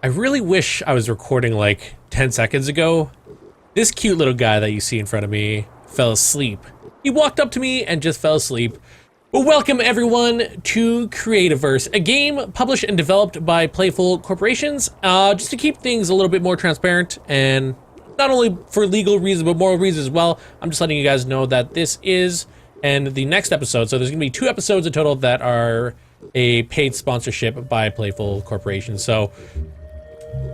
I really wish I was recording like 10 seconds ago. This cute little guy that you see in front of me fell asleep. He walked up to me and just fell asleep. Well, welcome everyone to Creativerse, a game published and developed by Playful Corporations, just to keep things a little bit more transparent, and not only for legal reasons, but moral reasons as well. I'm just letting you guys know that this is, and the next episode, so there's gonna be 2 episodes in total that are a paid sponsorship by Playful Corporation. So,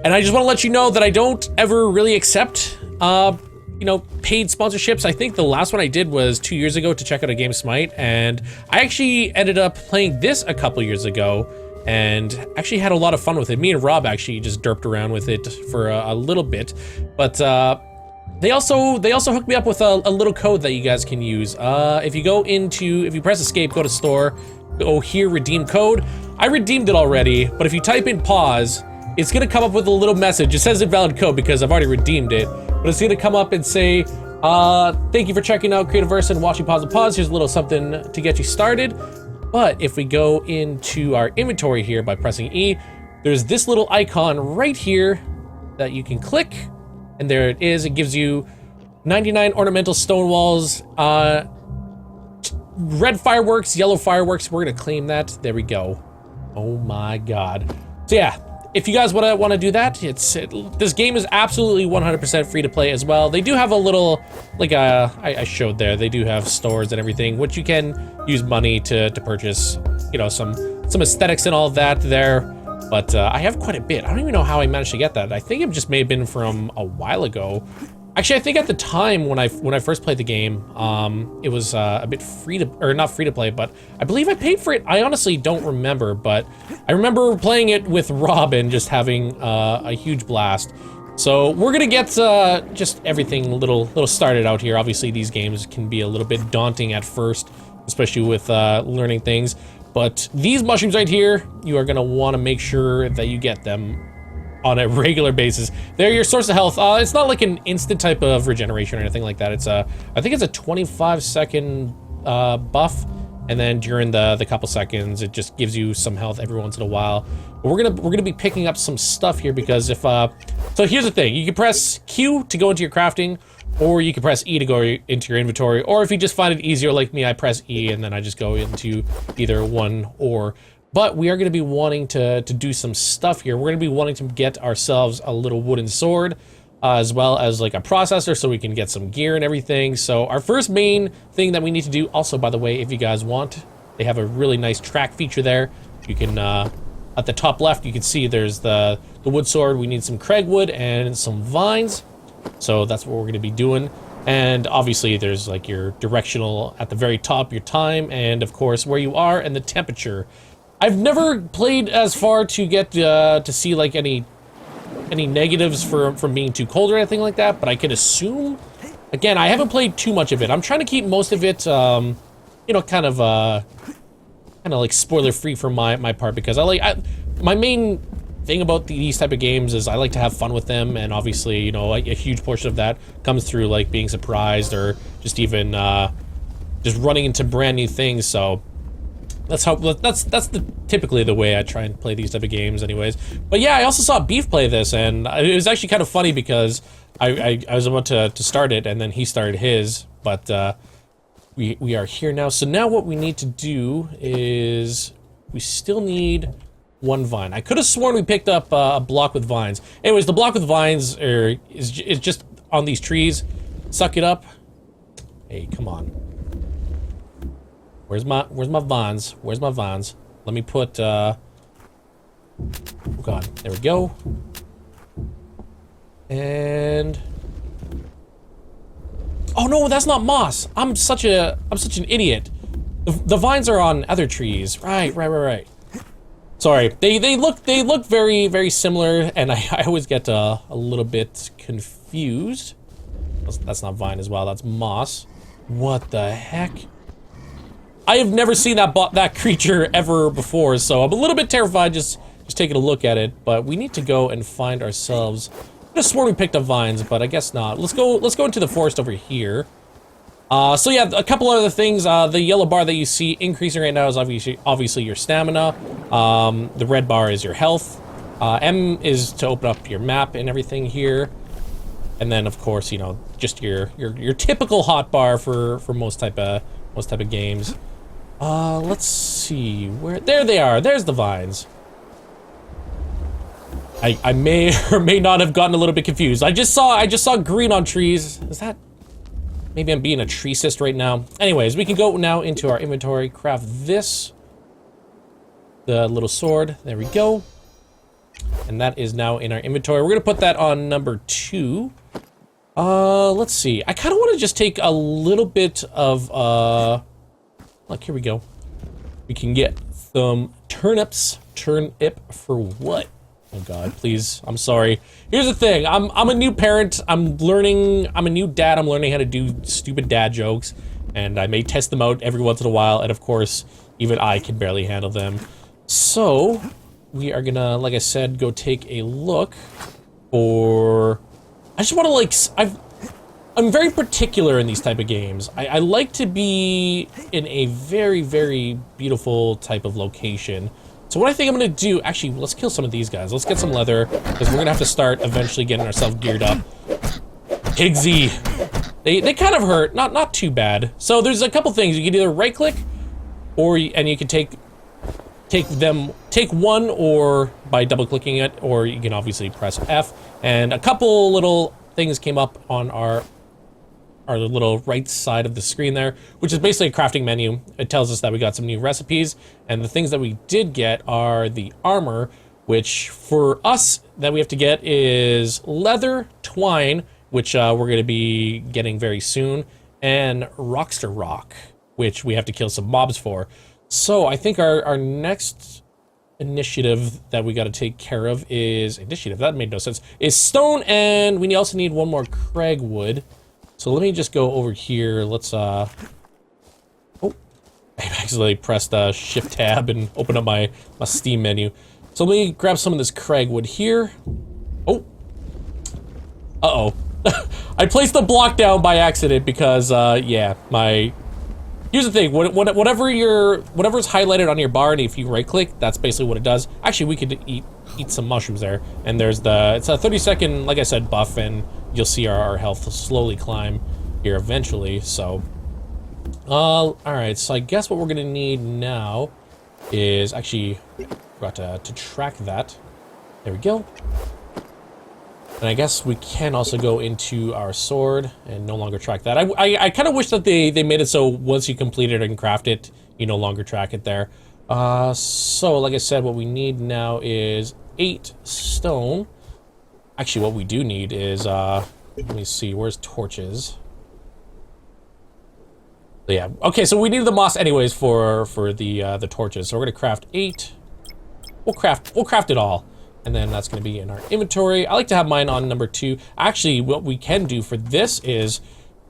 and I just want to let you know that I don't ever really accept, paid sponsorships. I think the last one I did was 2 years ago to check out a game Smite, and I actually ended up playing this a couple years ago, and actually had a lot of fun with it. Me and Rob actually just derped around with it for a little bit, but they also hooked me up with a little code that you guys can use. If you press escape, go to store, go here, redeem code. I redeemed it already, but if you type in pause, it's gonna come up with a little message. It says invalid code because I've already redeemed it, but it's gonna come up and say, thank you for checking out Creativerse and watching Pause and Pause. Here's a little something to get you started. But if we go into our inventory here by pressing E, there's this little icon right here that you can click, and there it is. It gives you 99 ornamental stone walls, red fireworks, yellow fireworks. We're gonna claim that. There we go. Oh my god. So yeah, if you guys want to do that, this game is absolutely 100% free to play as well. They do have a little, like I showed there, they do have stores and everything, which you can use money to purchase, some aesthetics and all of that there. But I have quite a bit. I don't even know how I managed to get that. I think it just may have been from a while ago. Actually, I think at the time when I first played the game, it was a bit not free to play, but I believe I paid for it. I honestly don't remember, but I remember playing it with Rob and just having a huge blast. So we're gonna get just everything a little started out here. Obviously, these games can be a little bit daunting at first, especially with learning things. But these mushrooms right here, you are gonna want to make sure that you get them on a regular basis. They're your source of health. It's not like an instant type of regeneration or anything like that. It's I think it's a 25-second buff, and then during the couple seconds, it just gives you some health every once in a while. But we're gonna be picking up some stuff here because if so here's the thing: you can press Q to go into your crafting, or you can press E to go into your inventory, or if you just find it easier like me, I press E and then I just go into either one or. But we are going to be wanting to do some stuff here. We're going to be wanting to get ourselves a little wooden sword, as well as like a processor so we can get some gear and everything. So our first main thing that we need to do, also by the way, if you guys want, they have a really nice track feature there. You can, at the top left, you can see there's the wood sword. We need some Craigwood and some vines. So that's what we're going to be doing. And obviously there's like your directional at the very top, your time, and of course where you are and the temperature. I've never played as far to get to see like any negatives from being too cold or anything like that, but I can assume. Again, I haven't played too much of it. I'm trying to keep most of it, kind of like spoiler free for my part, because my main thing about these type of games is I like to have fun with them, and obviously like a huge portion of that comes through like being surprised or just even just running into brand new things. So. That's typically the way I try and play these type of games anyways. But yeah, I also saw Beef play this, and it was actually kind of funny because I was about to start it, and then he started his, but we are here now. So now what we need to do is we still need 1 vine. I could have sworn we picked up a block with vines. Anyways, the block with vines is just on these trees. Suck it up. Hey, come on. Where's my vines? Where's my vines? Let me put, oh god, there we go. And, oh no, that's not moss. I'm such an idiot. The vines are on other trees. Right. Sorry, they look very, very similar, and I always get a little bit confused. That's not vine as well, that's moss. What the heck? I have never seen that creature ever before, so I'm a little bit terrified just taking a look at it. But we need to go and find ourselves. I could have sworn we picked up vines, but I guess not. Let's go into the forest over here. So yeah, a couple other things. The yellow bar that you see increasing right now is obviously your stamina. The red bar is your health. M is to open up your map and everything here. And then, of course, you know, just your typical hotbar for most type of games. Let's see where. There they are. There's the vines. I may or may not have gotten a little bit confused. I just saw green on trees. Is that? Maybe I'm being a treeicist right now. Anyways, we can go now into our inventory, craft this, the little sword. There we go. And that is now in our inventory. We're gonna put that on number 2. Let's see. I kind of want to just take a little bit of, look, here we go. We can get some turnips. Turnip for what? Oh God, please. I'm sorry. Here's the thing. I'm a new parent. I'm a new dad. I'm learning how to do stupid dad jokes. And I may test them out every once in a while. And of course, even I can barely handle them. So, we are gonna, like I said, go take a look for... I just want to, like... I'm very particular in these type of games. I like to be in a very, very beautiful type of location. So what I think I'm gonna do, actually, let's kill some of these guys. Let's get some leather, because we're gonna have to start eventually getting ourselves geared up. Pigsy. They kind of hurt, not too bad. So there's a couple things. You can either right click, and you can take one, or by double clicking it, or you can obviously press F. And a couple little things came up on our little right side of the screen there, which is basically a crafting menu. It tells us that we got some new recipes, and the things that we did get are the armor, which for us that we have to get is leather, twine, which we're going to be getting very soon, and Rockster Rock, which we have to kill some mobs for. So I think our next initiative that we got to take care of is that made no sense, is stone, and we also need one more cragwood. So let me just go over here. Let's, oh, I accidentally pressed Shift Tab and opened up my Steam menu. So let me grab some of this cragwood here. Oh. Uh-oh. I placed the block down by accident because, yeah, here's the thing, whatever's highlighted on your bar, and if you right-click, that's basically what it does. Actually, we could eat some mushrooms there, and it's a 30-second, like I said, buff, and you'll see our health slowly climb here eventually, so. Alright, so I guess what we're gonna need now is, actually, got to track that. There we go. And I guess we can also go into our sword and no longer track that. I kind of wish that they made it so once you complete it and craft it, you no longer track it there. So like I said, what we need now is 8 stone. Actually, what we do need is, let me see, where's torches? Yeah, okay, so we need the moss anyways for the torches. So we're gonna craft 8. We'll craft it all. And then that's gonna be in our inventory. I like to have mine on number 2. Actually, what we can do for this is,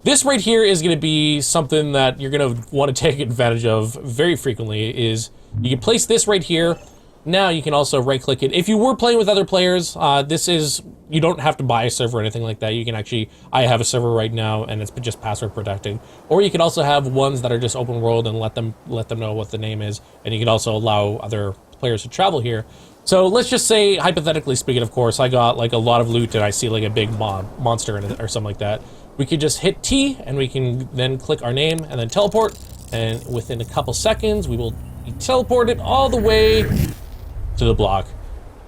this right here is gonna be something that you're gonna wanna take advantage of very frequently, is you can place this right here. Now you can also right click it. If you were playing with other players, you don't have to buy a server or anything like that. You can actually, I have a server right now and it's just password protected. Or you can also have ones that are just open world and let them know what the name is. And you can also allow other players to travel here. So let's just say, hypothetically speaking, of course, I got like a lot of loot and I see like a big monster in it or something like that. We could just hit T and we can then click our name and then teleport. And within a couple seconds, we will be teleported all the way to the block.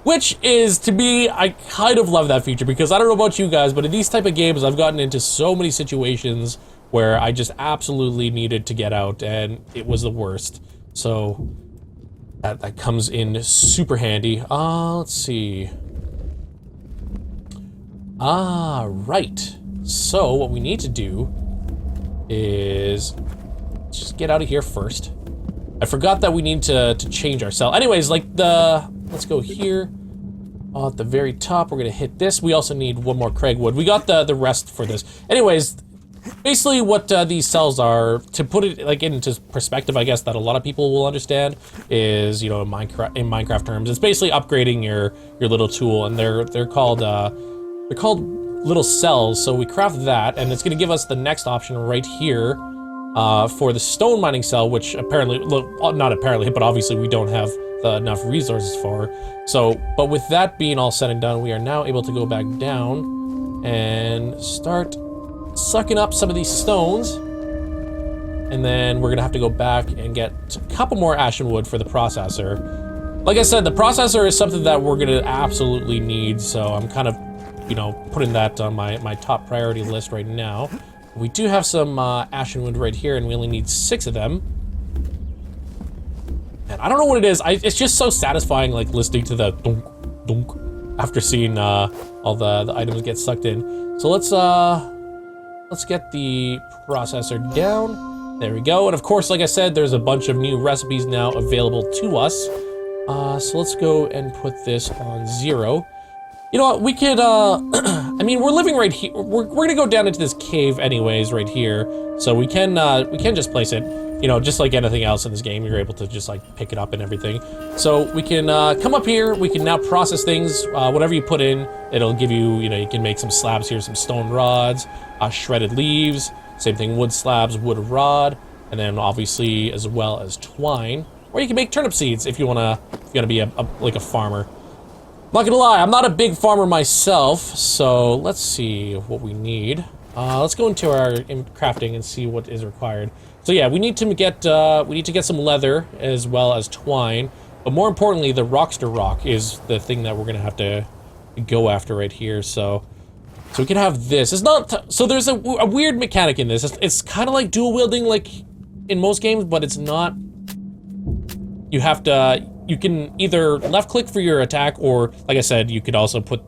Which is, to me, I kind of love that feature because I don't know about you guys, but in these type of games, I've gotten into so many situations where I just absolutely needed to get out and it was the worst. So that comes in super handy. Let's see. Right. So what we need to do is just get out of here first. I forgot that we need to change our cell. Anyways, like let's go here. At the very top, we're gonna hit this. We also need one more cragwood. We got the rest for this. Anyways, basically what these cells are, to put it like into perspective, I guess that a lot of people will understand, is, you know, in Minecraft terms, it's basically upgrading your little tool, and they're called little cells. So we craft that, and it's gonna give us the next option right here. For the stone mining cell, which apparently, not apparently, but obviously we don't have enough resources for. So, but with that being all said and done, we are now able to go back down and start sucking up some of these stones. And then we're gonna have to go back and get a couple more ashen wood for the processor. Like I said, the processor is something that we're gonna absolutely need, so I'm kind of, you know, putting that on my top priority list right now. We do have some ashen wood right here, and we only need 6 of them. And I don't know what it is. It's just so satisfying, like listening to the dunk, dunk after seeing all the items get sucked in. So let's get the processor down. There we go. And of course, like I said, there's a bunch of new recipes now available to us. So let's go and put this on 0. You know what, we could, I mean, we're living right here. We're gonna go down into this cave anyways, right here. So we can just place it, you know, just like anything else in this game, you're able to just like pick it up and everything. So we can come up here, we can now process things, whatever you put in, it'll give you, you know, you can make some slabs here, some stone rods, shredded leaves, same thing, wood slabs, wood rod, and then obviously as well as twine. Or you can make turnip seeds if you wanna be like a farmer. Not gonna lie, I'm not a big farmer myself, so let's see what we need. Let's go into our crafting and see what is required. So yeah, we need to get some leather as well as twine, but more importantly, the Rockster Rock is the thing that we're gonna have to go after right here. So we can have this. It's not so there's a weird mechanic in this. It's kind of like dual wielding, like in most games, but it's not. You have to. You can either left click for your attack, or like I said, you could also put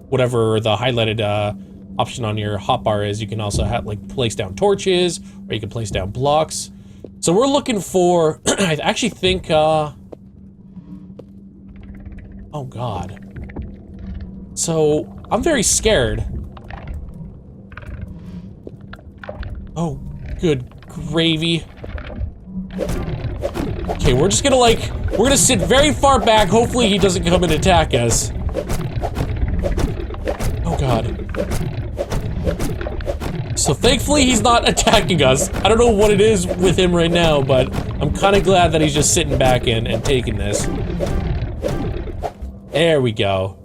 whatever the highlighted option on your hotbar is. You can also have like place down torches, or you can place down blocks. So we're looking for, I actually think, oh God. So I'm very scared. Oh, good gravy. Okay, we're just gonna we're gonna sit very far back. Hopefully he doesn't come and attack us. Oh God. So thankfully he's not attacking us. I don't know what it is with him right now, but I'm kind of glad that he's just sitting back and taking this. There we go.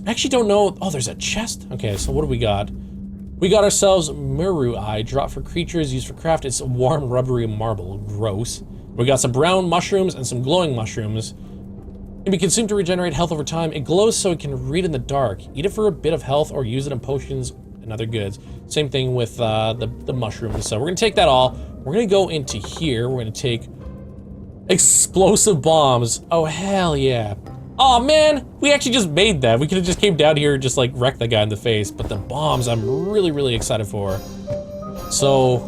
I actually don't know. Oh, there's a chest. Okay, so what do we got? We got ourselves Muru Eye, drop for creatures, used for craft. It's warm, rubbery marble. Gross. We got some brown mushrooms and some glowing mushrooms. It can be consumed to regenerate health over time. It glows so it can read in the dark. Eat it for a bit of health or use it in potions and other goods. Same thing with the mushrooms. So we're gonna take that all. We're gonna go into here. We're gonna take explosive bombs. Oh, hell yeah. Oh man, we actually just made that. We could have just came down here and just like wrecked the guy in the face, but the bombs I'm really, really excited for. So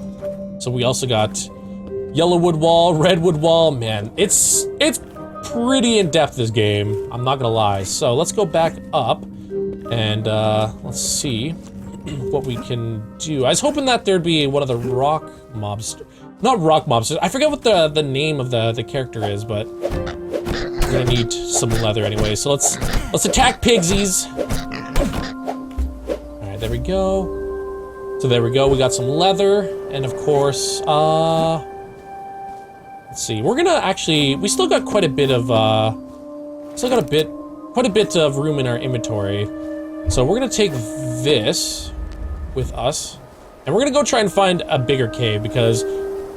we also got yellow wood wall, red wood wall. Man, it's pretty in-depth, this game. I'm not gonna lie. So let's go back up and let's see what we can do. I was hoping that there'd be one of the rock mobs. Not rock mobs. I forget what the name of the character is, but we're gonna need some leather anyway, so let's attack pigsies. All right, there we go. So there we go. We got some leather, and of course, let's see. We're gonna actually. We still got quite a bit of. Quite a bit of room in our inventory. So we're gonna take this with us, and we're gonna go try and find a bigger cave because,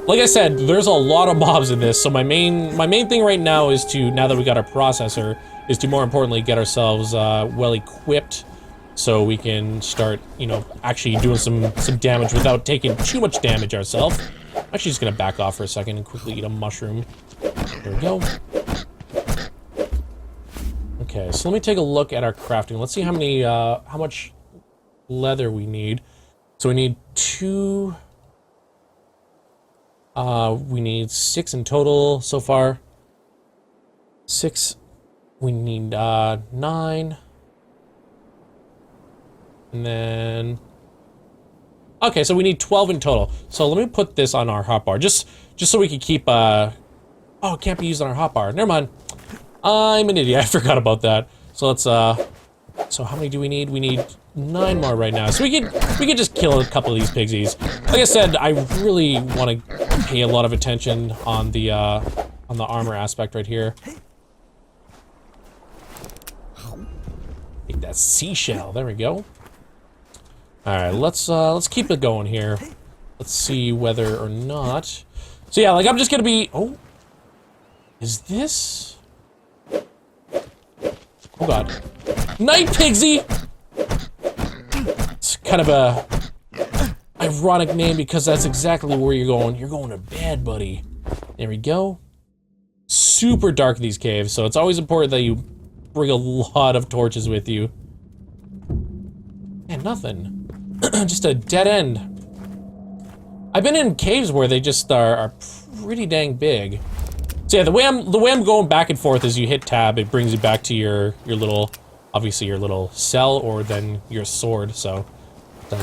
like I said, there's a lot of mobs in this, so my main thing right now is to, now that we got our processor, is to more importantly get ourselves well equipped so we can start, you know, actually doing some damage without taking too much damage ourselves. I'm actually just gonna back off for a second and quickly eat a mushroom. There we go. Okay, so let me take a look at our crafting. Let's see how many, how much leather we need. So we need 2... we need 6 in total so far. 6. We need 9. And then... Okay, so we need 12 in total. So let me put this on our hotbar, just so we can keep... Oh, it can't be used on our hotbar. Never mind. I'm an idiot. I forgot about that. So let's... So how many do we need? We need 9 more right now. So we could just kill a couple of these pigsies. Like I said, I really want to pay a lot of attention on the on the armor aspect right here. Take that seashell. There we go. All right, let's keep it going here. Let's see whether or not. So yeah, like I'm just gonna be. Oh, is this? Oh god, Night Pigsy. It's kind of a ironic name because that's exactly where you're going. You're going to bed, buddy. There we go. Super dark these caves, so it's always important that you bring a lot of torches with you. And nothing. Just a dead end. I've been in caves where they just are pretty dang big. So yeah, the way I'm going back and forth is you hit tab, it brings you back to your little, obviously your little cell or then your sword. So that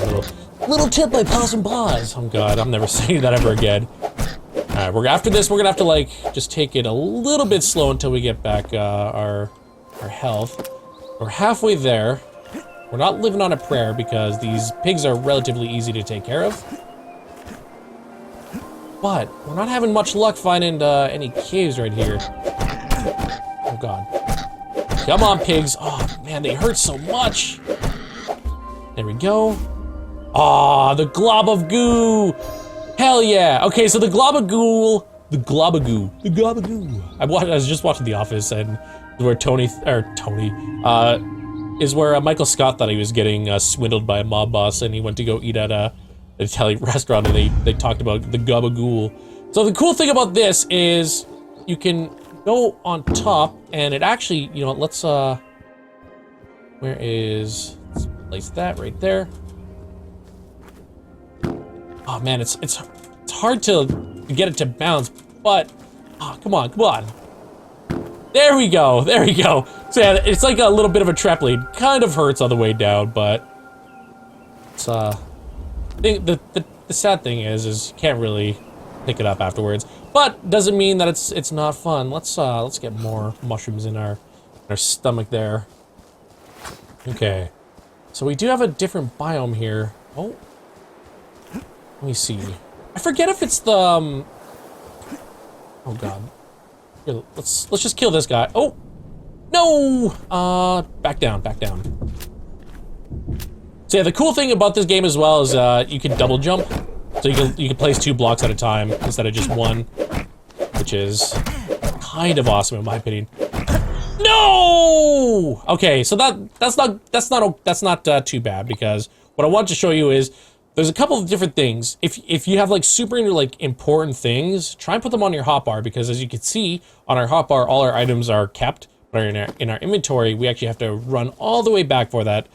little tip by Possum Paws. Oh god, I'm never saying that ever again. All right, after this we're gonna have to like just take it a little bit slow until we get back our health. We're halfway there. We're not living on a prayer because these pigs are relatively easy to take care of. But we're not having much luck finding any caves right here. Oh god. Come on, pigs. Oh man, they hurt so much. There we go. Ah, the glob of goo. Hell yeah. Okay, so the globagoo. I was just watching The Office, and where is where Michael Scott thought he was getting swindled by a mob boss, and he went to go eat at an Italian restaurant, and they talked about the gabagool. So the cool thing about this is you can go on top, and it actually, you know, let's place that right there. Oh man, it's hard to get it to bounce, but oh, come on. There we go. So yeah, it's like a little bit of a trampoline. Kind of hurts on the way down, but it's the sad thing is you can't really pick it up afterwards. But doesn't mean that it's not fun. Let's get more mushrooms in our stomach there. Okay, so we do have a different biome here. Oh, let me see. I forget if it's the oh god. Here, let's just kill this guy. Oh no! Back down. So yeah, the cool thing about this game as well is you can double jump. So you can place 2 blocks at a time instead of just 1, which is kind of awesome in my opinion. No! Okay, so that's not too bad, because what I want to show you is there's a couple of different things. If you have like super like important things, try and put them on your hotbar, because as you can see on our hotbar, all our items are kept, but in our inventory, we actually have to run all the way back for that.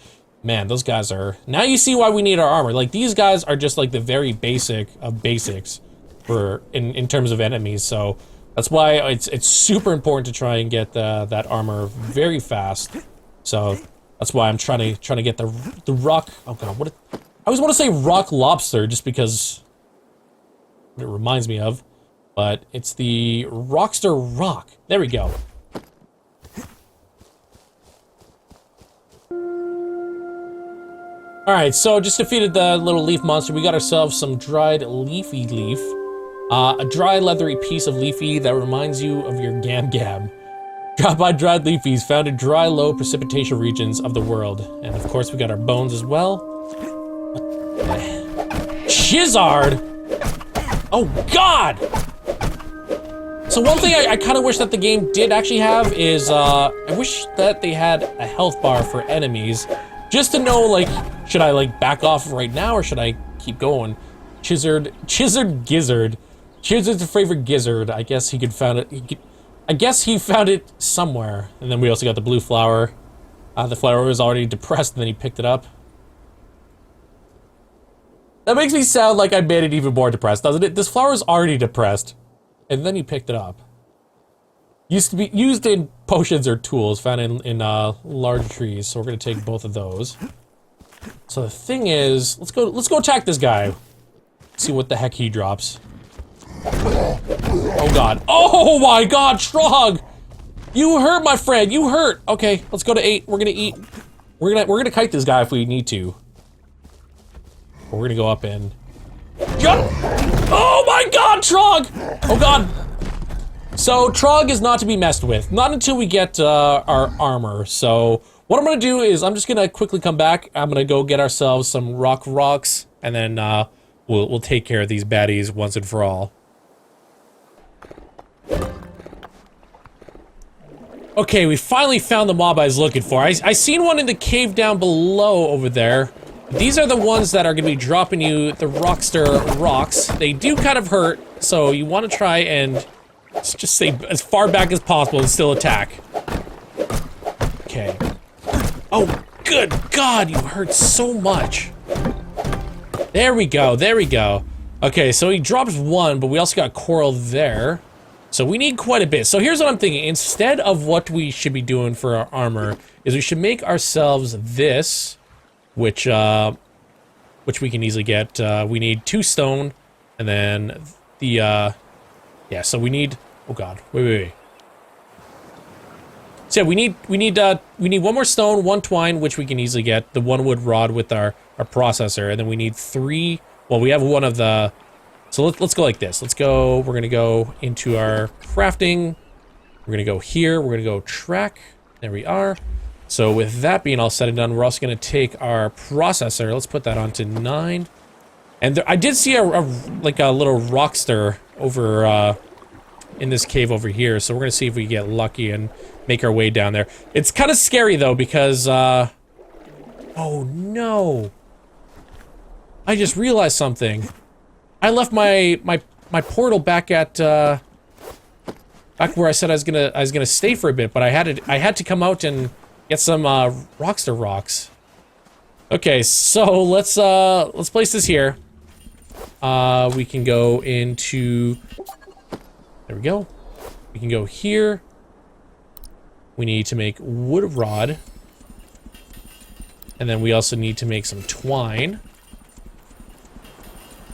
Man, those guys are... Now you see why we need our armor. Like, these guys are just like the very basic of basics for in terms of enemies. So that's why it's super important to try and get that armor very fast. So that's why I'm trying to get the rock... Oh god, what? I always want to say rock lobster just because it reminds me of, but it's the Rockster Rock. There we go. Alright, so just defeated the little leaf monster. We got ourselves some dried leafy leaf. A dry, leathery piece of leafy that reminds you of your gam gam. Dropped by dried leafies found in dry, low precipitation regions of the world. And of course, we got our bones as well. Chizzard! Oh god! So one thing I kind of wish that the game did actually have is, I wish that they had a health bar for enemies. Just to know, like, should I, like, back off right now, or should I keep going? Chizzard Gizzard. Chizzard's favorite gizzard. I guess he could found it. I guess he found it somewhere. And then we also got the blue flower. The flower was already depressed, and then he picked it up. That makes me sound like I made it even more depressed, doesn't it? This flower is already depressed, and then he picked it up. Used to be used in potions or tools found in large trees, so we're gonna take both of those. So the thing is, let's go attack this guy. See what the heck he drops. Oh god. Oh my god, Strog! You hurt, my friend, you hurt! Okay, let's go to 8. We're gonna eat. We're gonna kite this guy if we need to. We're gonna go up and jump! Oh my god, Strog! Oh god! So Trog is not to be messed with, not until we get our armor. So what I'm gonna do is I'm just gonna quickly come back. I'm gonna go get ourselves some rocks, and then we'll take care of these baddies once and for all. Okay, we finally found the mob I was looking for. I seen one in the cave down below over there. These are the ones that are gonna be dropping you the Rockster rocks. They do kind of hurt, so you want to try and just stay as far back as possible and still attack. Okay. Oh, good God, you hurt so much. There we go, there we go. Okay, so he drops one, but we also got coral there. So we need quite a bit. So here's what I'm thinking. Instead of what we should be doing for our armor, is we should make ourselves this, which we can easily get. We need 2 stone, and then the, yeah, so we need, oh God, wait. So yeah, we need 1 more stone, 1 twine, which we can easily get, the 1 wood rod with our processor, and then we need 3, well, we have one of the, so let's go like this. Let's go, we're gonna go into our crafting, we're gonna go here, we're gonna go track, there we are. So with that being all said and done, we're also gonna take our processor, let's put that onto 9. And there, I did see like a little rockster over in this cave over here, so we're gonna see if we get lucky and make our way down there. It's kind of scary though because oh no, I just realized something. I left my portal back at back where I said I was gonna stay for a bit, but I had to come out and get some Rockster rocks. Okay, so let's place this here. We can go into, there we go. We can go here. We need to make wood rod. And then we also need to make some twine.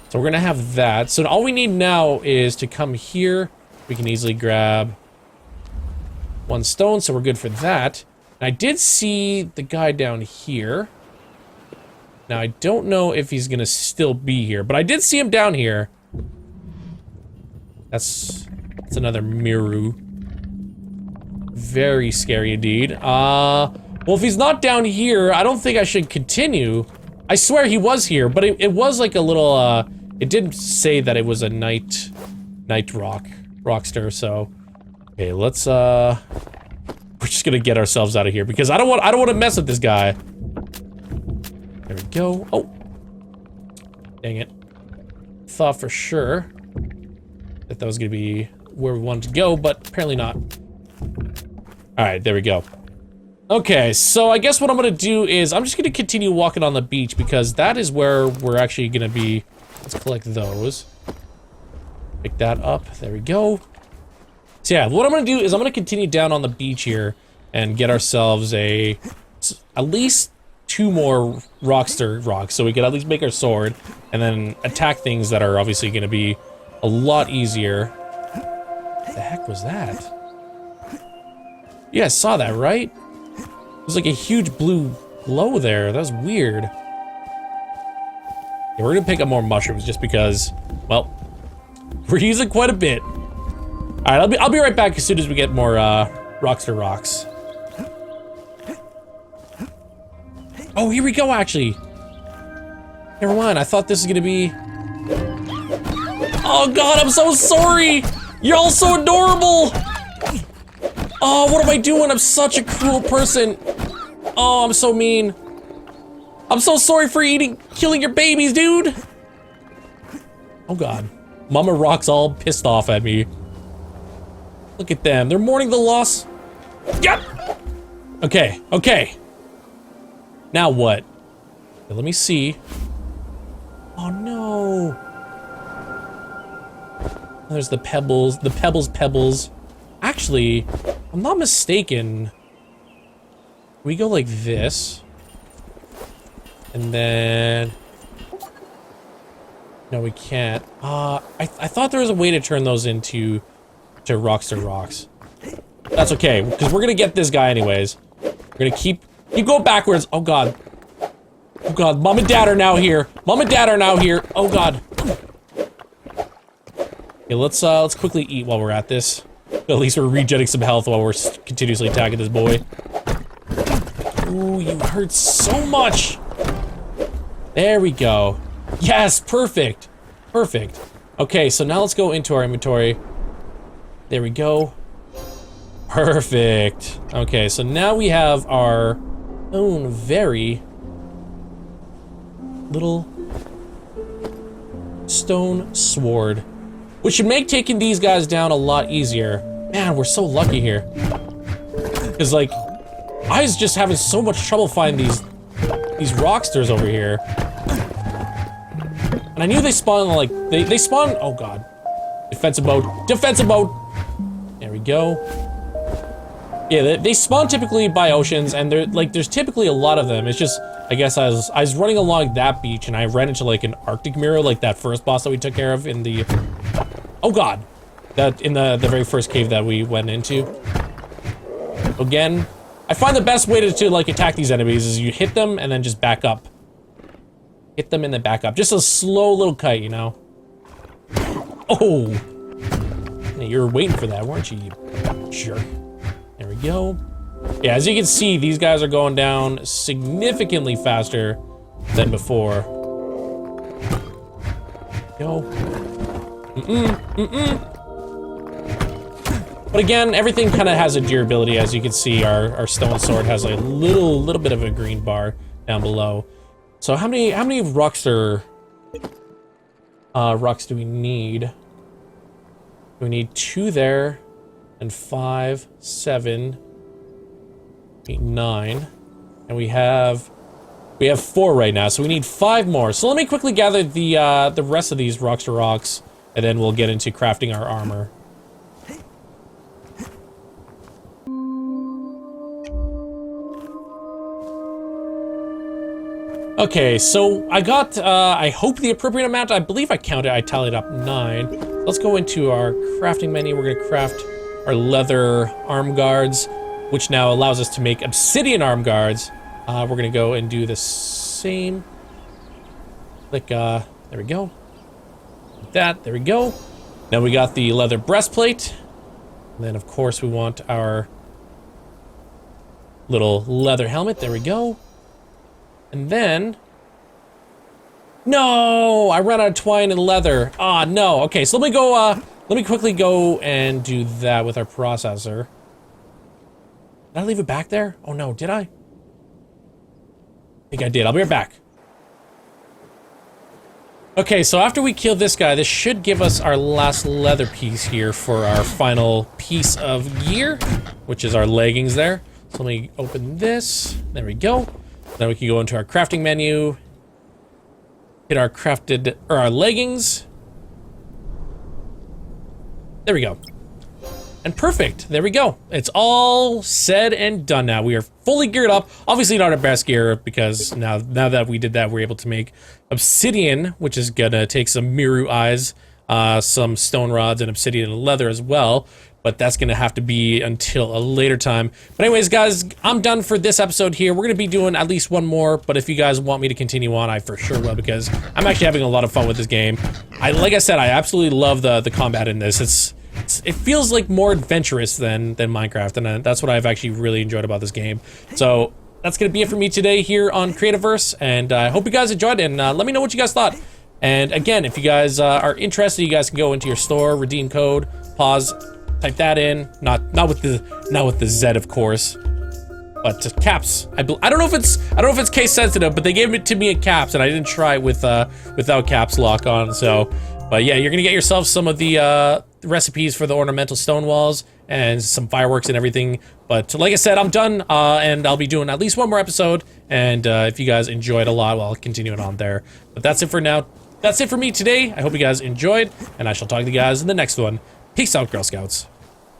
So we're gonna have that. So all we need now is to come here. We can easily grab 1 stone, so we're good for that. And I did see the guy down here. Now I don't know if he's gonna still be here, but I did see him down here. That's another Miru. Very scary indeed. Well, if he's not down here, I don't think I should continue. I swear he was here, but it was like a little, it didn't say that it was a night rockster, so. Okay, let's, we're just gonna get ourselves out of here because I don't want to mess with this guy. There we go. Oh. Dang it. Thought for sure that was gonna be where we wanted to go, but apparently not. Alright, there we go. Okay, so I guess what I'm gonna do is I'm just gonna continue walking on the beach because that is where we're actually gonna be. Let's collect those. Pick that up. There we go. So yeah, what I'm gonna do is I'm gonna continue down on the beach here and get ourselves at least 2 more Rockster rocks so we can at least make our sword and then attack things that are obviously gonna be a lot easier. What the heck was that? You guys saw that, right? It was like a huge blue glow there. That was weird. Yeah, we're gonna pick up more mushrooms just because, well, we're using quite a bit. All right, I'll be right back as soon as we get more Rockster rocks. Oh, here we go. Actually, never mind. I thought this was gonna be. Oh God, I'm so sorry. You're all so adorable. Oh, what am I doing? I'm such a cruel person. Oh, I'm so mean. I'm so sorry for killing your babies, dude. Oh God, Mama Rock's all pissed off at me. Look at them. They're mourning the loss. Yep. Okay, okay. Now what? Let me see. Oh no. There's the pebbles. The pebbles. Actually, if I'm not mistaken. We go like this. And then... No, we can't. I thought there was a way to turn those into Rockster rocks. That's okay, because we're gonna get this guy anyways. We're gonna keep going backwards. Oh God. Oh God, Mom and Dad are now here. Mom and Dad are now here. Oh God. Okay, let's quickly eat while we're at this. At least we're regenerating some health while we're continuously attacking this boy. Ooh, you hurt so much. There we go. Yes, perfect. Perfect. Okay, so now let's go into our inventory. There we go. Perfect. Okay, so now we have our own very little stone sword, which should make taking these guys down a lot easier. Man, we're so lucky here. Because, like, I was just having so much trouble finding these rocksters over here. And I knew they spawn, like, they spawn, oh god. Defensive mode, defensive mode! There we go. Yeah, they spawn typically by oceans, and there's typically a lot of them. It's just, I guess I was running along that beach, and I ran into, like, an Arctic mirror, like that first boss that we took care of in the, oh god! That, in the very first cave that we went into. Again, I find the best way to like, attack these enemies is you hit them, and then just back up. Hit them and then back up. Just a slow little kite, you know? Oh! You were waiting for that, weren't you, you jerk? There we go. Yeah, as you can see, these guys are going down significantly faster than before. Go. But again, everything kind of has a durability. As you can see, our stone sword has a little bit of a green bar down below. So how many rocks do we need? We need 2 there, and 5, 7, 8, 9, and we have 4 right now. So we need 5 more. So let me quickly gather the rest of these rocks, and then we'll get into crafting our armor. Okay, so I got, I hope the appropriate amount. I believe I counted, I tallied up 9. Let's go into our crafting menu. We're gonna craft our leather arm guards, which now allows us to make obsidian arm guards. We're gonna go and do the same. Like, there we go. Like that, there we go. Now we got the leather breastplate. And then, of course, we want our little leather helmet. There we go. And then, no, I ran out of twine and leather. Ah, no. Okay, so let me go, let me quickly go and do that with our processor. Did I leave it back there? Oh no, did I? I think I did. I'll be right back. Okay, so after we kill this guy, this should give us our last leather piece here for our final piece of gear, which is our leggings there. So let me open this. There we go. Then we can go into our crafting menu, hit our crafted, or our leggings. There we go. And perfect, there we go. It's all said and done now. We are fully geared up. Obviously not our best gear, because now that we did that, we're able to make obsidian, which is gonna take some miru eyes, some stone rods, and obsidian and leather as well. But that's gonna have to be until a later time. But anyways, guys, I'm done for this episode here. We're gonna be doing at least one more, but if you guys want me to continue on, I for sure will, because I'm actually having a lot of fun with this game. Like I said, I absolutely love the combat in this. It feels like more adventurous than Minecraft, and that's what I've actually really enjoyed about this game. So that's gonna be it for me today here on Creativerse, and I hope you guys enjoyed it, and let me know what you guys thought. And again, if you guys are interested, you guys can go into your store, redeem code, pause, type that in, not with the Z, of course, but caps. I don't know if it's case sensitive, but they gave it to me in caps, and I didn't try it without caps lock on. So, but yeah, you're gonna get yourself some of the recipes for the ornamental stone walls and some fireworks and everything. But like I said, I'm done, and I'll be doing at least one more episode. And if you guys enjoyed a lot, well, I'll continue it on there. But that's it for now. That's it for me today. I hope you guys enjoyed, and I shall talk to you guys in the next one. Peace out, Girl Scouts.